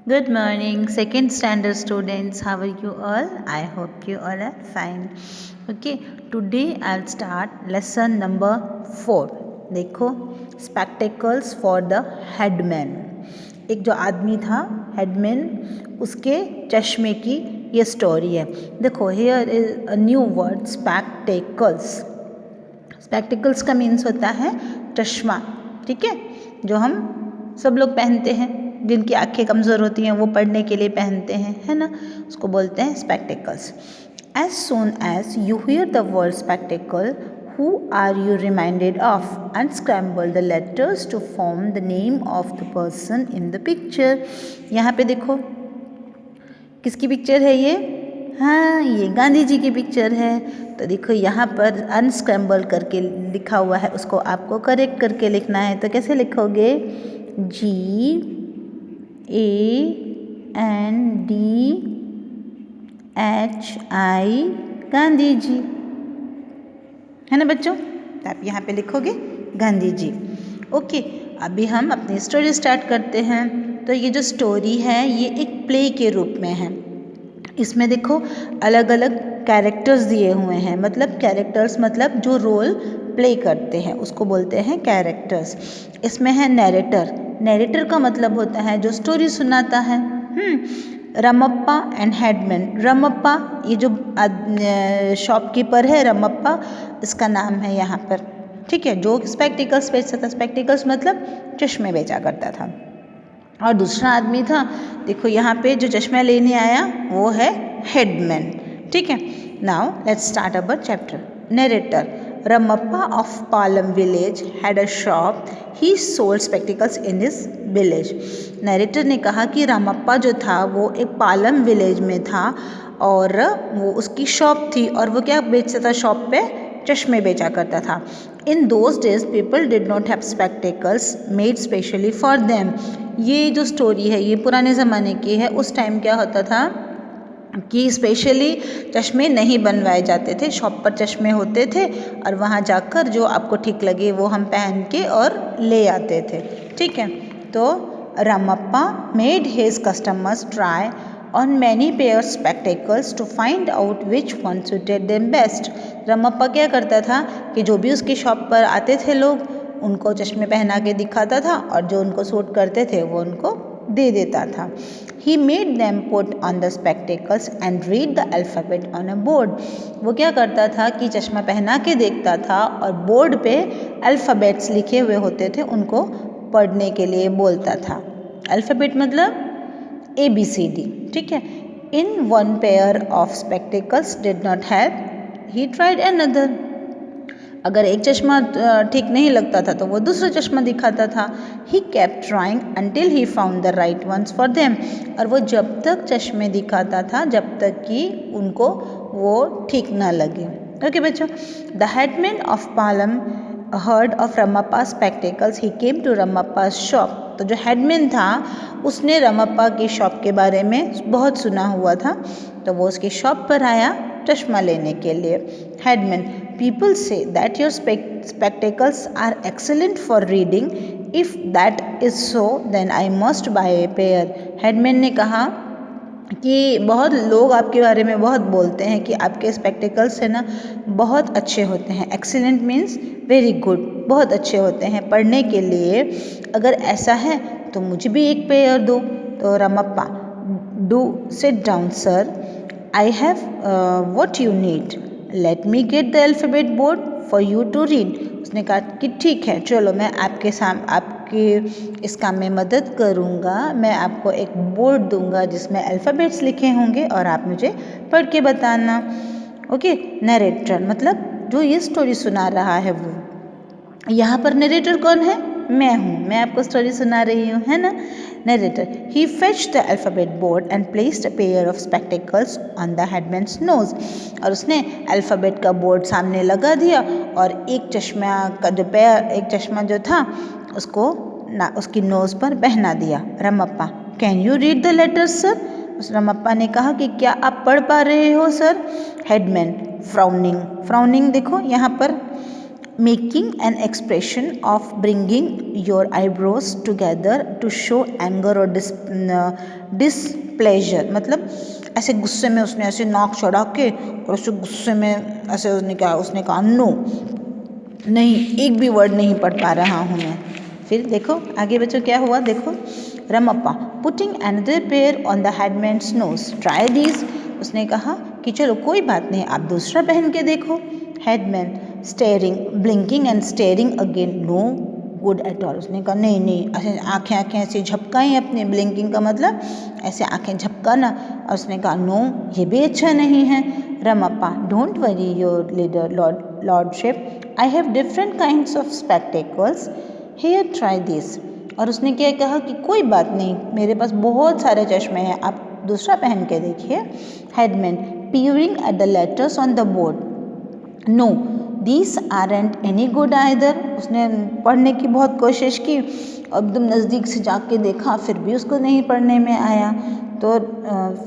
Good morning, second standard students. How are you all? I hope you all are fine. Okay, today I'll start lesson number 4. देखो, spectacles for the headman. एक जो आदमी था headman, उसके चश्मे की ये स्टोरी है. देखो, here is a new word, spectacles. Spectacles का मीन्स होता है चश्मा. ठीक है, जो हम सब लोग पहनते हैं, जिनकी आंखें कमज़ोर होती हैं वो पढ़ने के लिए पहनते हैं, है ना, उसको बोलते हैं spectacles. As soon as you hear the word spectacle, who are you reminded of? Unscramble the letters to form the name of the person in the picture. यहाँ पे देखो किसकी पिक्चर है ये? हाँ, ये गांधी जी की पिक्चर है. तो देखो यहाँ पर अनस्क्रैम्बल करके लिखा हुआ है, उसको आपको करेक्ट करके लिखना है. तो कैसे लिखोगे? GANDHI गांधी जी, है ना बच्चों? तो आप यहाँ पे लिखोगे गांधी जी. ओके, अभी हम अपनी स्टोरी स्टार्ट करते हैं. तो ये जो स्टोरी है ये एक प्ले के रूप में है. इसमें देखो अलग अलग कैरेक्टर्स दिए हुए हैं. मतलब कैरेक्टर्स मतलब जो रोल प्ले करते हैं उसको बोलते हैं कैरेक्टर्स. इसमें है नैरेटर. नैरेटर का मतलब होता है जो स्टोरी सुनाता है. Ramappa and headman. रमप्पा ये जो शॉपकीपर है, रमप्पा इसका नाम है यहाँ पर. ठीक है, जो स्पेक्टिकल्स बेचता था. स्पेक्टिकल्स मतलब चश्मे बेचा करता था. और दूसरा आदमी था, देखो यहाँ पे जो चश्मा लेने आया वो है हेडमैन. ठीक है, now let's start our chapter. Narrator. Ramappa of Palam village had a shop. He sold spectacles in his village. Narrator ने कहा कि रामप्पा जो था वो एक पालम विलेज में था और वो उसकी शॉप थी और वो क्या बेचता था? शॉप पे चश्मे बेचा करता था. In those days people did not have spectacles made specially for them. ये जो स्टोरी है ये पुराने ज़माने की है. उस टाइम क्या होता था कि स्पेशली चश्मे नहीं बनवाए जाते थे. शॉप पर चश्मे होते थे और वहाँ जाकर जो आपको ठीक लगे वो हम पहन के और ले आते थे. ठीक है, तो Ramappa made his customers try on many pairs spectacles to find out which one suited them best. Ramappa क्या करता था कि जो भी उसकी शॉप पर आते थे लोग उनको चश्मे पहना के दिखाता था और जो उनको सूट करते थे वो उनको दे देता था. He made them put on the spectacles and read the alphabet on a board. वो क्या करता था कि चश्मा पहना के देखता था और बोर्ड पे अल्फ़ाबेट्स लिखे हुए होते थे उनको पढ़ने के लिए बोलता था. अल्फ़ाबेट मतलब ABCD. ठीक है. In one pair of spectacles did not help. He tried another. अगर एक चश्मा ठीक नहीं लगता था तो वो दूसरा चश्मा दिखाता था. He kept trying until he found the right ones for them. और वो जब तक चश्मे दिखाता था जब तक कि उनको वो ठीक ना लगे. ओके बच्चों. The headman of Palam heard of Ramappa's spectacles. He came to Ramappa's shop. तो जो हेडमैन था उसने रमप्पा की शॉप के बारे में बहुत सुना हुआ था तो वो उसकी शॉप पर आया चश्मा लेने के लिए. Headman. People say that your spectacles are excellent for reading. If that is so then I must buy a pair. Headman ने कहा कि बहुत लोग आपके बारे में बहुत बोलते हैं कि आपके स्पेक्टिकल्स है ना बहुत अच्छे होते हैं. एक्सीलेंट मीन्स वेरी गुड, बहुत अच्छे होते हैं पढ़ने के लिए. अगर ऐसा है तो मुझे भी एक पेयर दो. तो Ramappa. Do sit down sir. I have what you need. Let me get the alphabet board for you to read. उसने कहा कि ठीक है, चलो मैं आपके इस काम में मदद करूँगा. मैं आपको एक बोर्ड दूंगा जिसमें अल्फ़ाबेट्स लिखे होंगे और आप मुझे पढ़ के बताना. ओके. नरेटर मतलब जो ये स्टोरी सुना रहा है वो. यहाँ पर नरेटर कौन है? मैं हूँ. मैं आपको स्टोरी सुना रही हूँ, है ना. Narrator. He fetched the alphabet board and placed a pair of spectacles on the headman's nose. और उसने अल्फ़ाबेट का बोर्ड सामने लगा दिया और एक चश्मा जो था उसको उसकी नोज़ पर पहना दिया. Ramappa. Can you read the letters sir. उस रमप्पा ने कहा कि क्या आप पढ़ पा रहे हो सर. हेडमैन. फ्राउनिंग. फ्राउनिंग देखो यहाँ पर making an expression of bringing your eyebrows together to show anger और डिसप्लेजर, मतलब ऐसे गुस्से में उसने ऐसे नाक चढ़ा के और उसे गुस्से में ऐसे उसने कहा नो, नहीं, एक भी वर्ड नहीं पढ़ पा रहा हूँ मैं। फिर देखो आगे बच्चों क्या हुआ, देखो Ramappa putting another pair on the headman's nose, try this, उसने कहा कि चलो कोई बात नहीं, आप दूसरा पहन के देखो। Headman staring blinking and staring again, no good at all, उसने कहा नहीं नहीं, ऐसे आँखें ऐसे झपकाई अपने, ब्लिंकिंग का मतलब ऐसे आँखें झपकाना, और उसने कहा नो, ये भी अच्छा नहीं है। Ramappa don't worry your leader lordship, I have different kinds of spectacles, here try this, और उसने क्या कहा कि कोई बात नहीं, मेरे पास बहुत सारे चश्मे हैं, आप दूसरा पहन के देखिए। Headman peering at the letters on the board, no these aren't any good either, उसने पढ़ने की बहुत कोशिश की, एकदम नज़दीक से जाके देखा, फिर भी उसको नहीं पढ़ने में आया। तो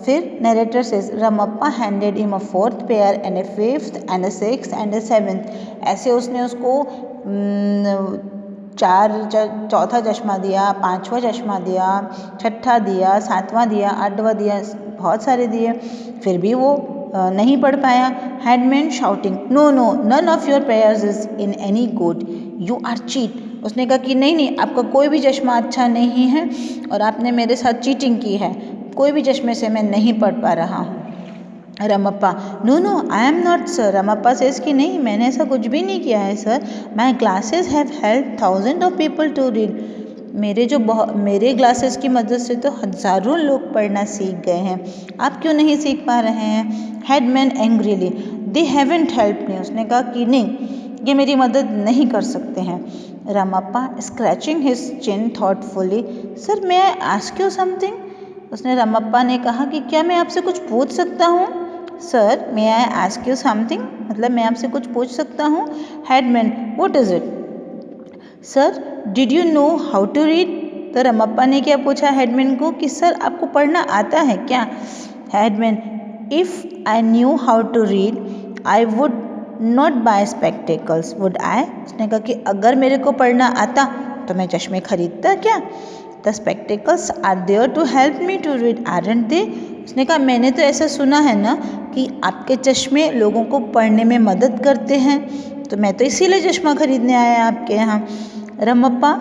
फिर नरेटर से Ramappa handed him a fourth pair and A fifth and A sixth and A seventh, ऐसे उसने उसको चौथा चश्मा दिया, पांचवा चश्मा दिया, छठा दिया, सातवां दिया, आठवां दिया, बहुत सारे दिए, फिर भी वो नहीं पढ़ पाया। Headman shouting no no none of your prayers is in any good, you are cheat, उसने कहा कि नहीं नहीं, आपका कोई भी चश्मा अच्छा नहीं है और आपने मेरे साथ चीटिंग की है, कोई भी चश्मे से मैं नहीं पढ़ पा रहा हूँ। Ramappa no no I am not sir, Ramappa says कि नहीं, मैंने ऐसा कुछ भी नहीं किया है sir, my classes have help thousand of people to read, मेरे क्लासेस की मदद से तो हज़ारों लोग पढ़ना सीख गए हैं, आप क्यों नहीं सीख पा रहे हैं। हेडमैन एंग्रीली दे हैवेंट हेल्प मी, उसने कहा कि नहीं, ये मेरी मदद नहीं कर सकते हैं। Ramappa scratching his chin thoughtfully, sir may I ask you something, उसने रमप्पा ने कहा कि क्या मैं आपसे कुछ पूछ सकता हूँ। Sir may I ask you something, मतलब मैं आपसे कुछ पूछ सकता हूँ। Headman what is it, sir did you know how to read, तो रमप्पा ने क्या पूछा हेडमैन को कि सर आपको पढ़ना आता है क्या। Headman if I knew how to read I would not buy spectacles would I, उसने कहा कि अगर मेरे को पढ़ना आता तो मैं चश्मे खरीदता क्या। The spectacles are there to help me to read aren't they, उसने कहा मैंने तो ऐसा सुना है ना कि आपके चश्मे लोगों को पढ़ने में मदद करते हैं, तो मैं तो इसीलिए चश्मा खरीदने आया आपके यहाँ। Ramappa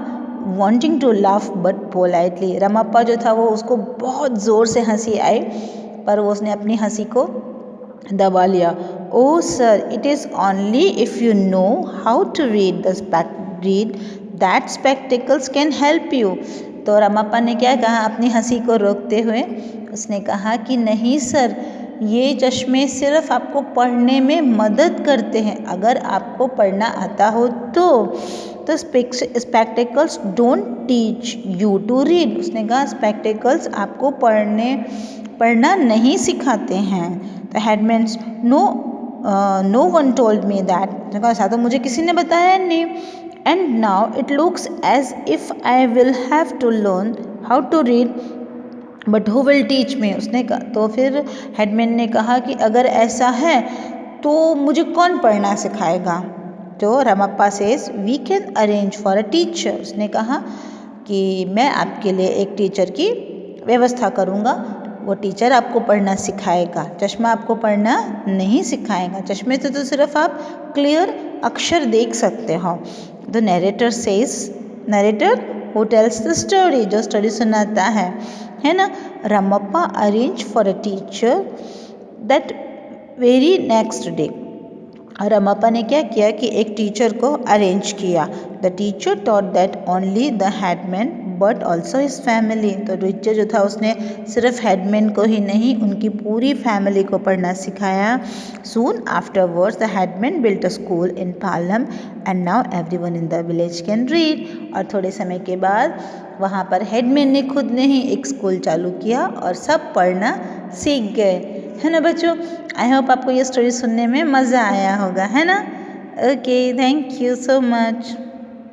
wanting to laugh but politely, Ramappa जो था वो उसको बहुत ज़ोर से हंसी आई, पर वो उसने अपनी हंसी को दबा लिया। Oh sir it is only if you know how to read that spectacles can help you, तो रमप्पा ने क्या कहा अपनी हंसी को रोकते हुए, उसने कहा कि नहीं सर, ये चश्मे सिर्फ आपको पढ़ने में मदद करते हैं, अगर आपको पढ़ना आता हो तो spectacles don't teach you to read, उसने कहा स्पेक्टेकल्स आपको पढ़ना नहीं सिखाते हैं। तो headman's no one told me that, ऐसा तो मुझे किसी ने बताया नहीं। And now it looks as if I will have to learn how to read but who will teach me, उसने कहा, तो फिर हेडमैन ने कहा कि अगर ऐसा है तो मुझे कौन पढ़ना सिखाएगा। तो Ramappa says we can arrange for a teacher, उसने कहा कि मैं आपके लिए एक टीचर की व्यवस्था करूँगा, वो टीचर आपको पढ़ना सिखाएगा, चश्मा आपको पढ़ना नहीं सिखाएगा, चश्मे से तो सिर्फ आप क्लियर अक्षर देख सकते हो। The narrator says, narrator who tells the story, जो स्टोरी सुनाता है ना। Ramappa arrange for a teacher that very next day, Ramappa ने क्या किया कि एक टीचर को अरेंज किया। The teacher taught that only the headman but also his family, तो टीचर जो था उसने सिर्फ हेडमैन को ही नहीं उनकी पूरी फैमिली को पढ़ना सिखाया। Soon afterwards the headman built a school in Palam and now everyone in the village can read, और थोड़े समय के बाद वहाँ पर हेडमैन ने खुद ने ही एक स्कूल चालू किया और सब पढ़ना सीख गए, है ना बच्चों। आई होप आपको ये स्टोरी सुनने में मज़ा आया होगा, है ना। Okay, thank you so much.